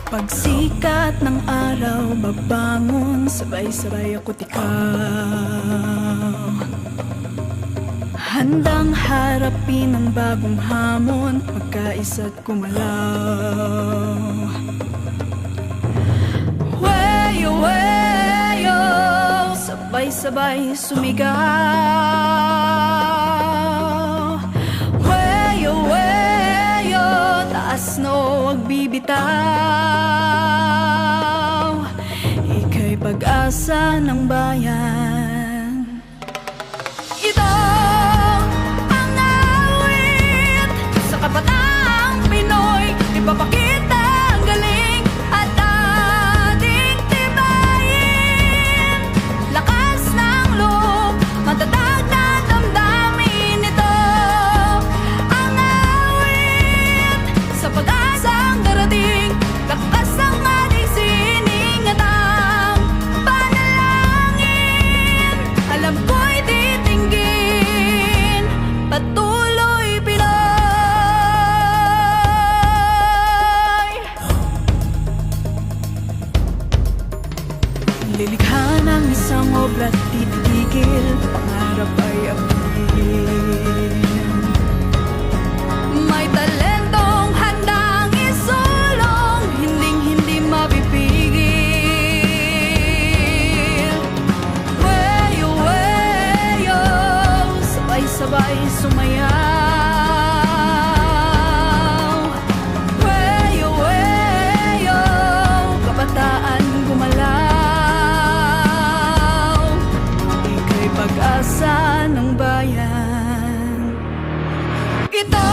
Pagsikat ng araw, babangon, sabay-sabay ako't ikaw. Handang harapin ang bagong hamon, magkaisa't kumalaw. Weyo, weyo, sabay-sabay sumigaw. Weyo, weyo, taas no, wag bibitaw. Ika'y pag-asa ng bayan. Ito ang awit sa kapataang Pinoy, ipapakita ang galing at ating tibayin. Lakas ng loob, matatag na damdamin. Ito ang awit sa pag-asang darating, lakas ang ating sining at ang panalangin. Alam ko'y titinggin, patuloy Pinoy. Lilikha ng isang obra, titigil, pangarap ay abutin. May talentong handang isulong, hinding-hindi mapipigil. Weyo, weyo, sabay-sabay sumayaw. Weyo, weyo, kabataan gumalaw. Ika'y pag-asa ng bayan. Ito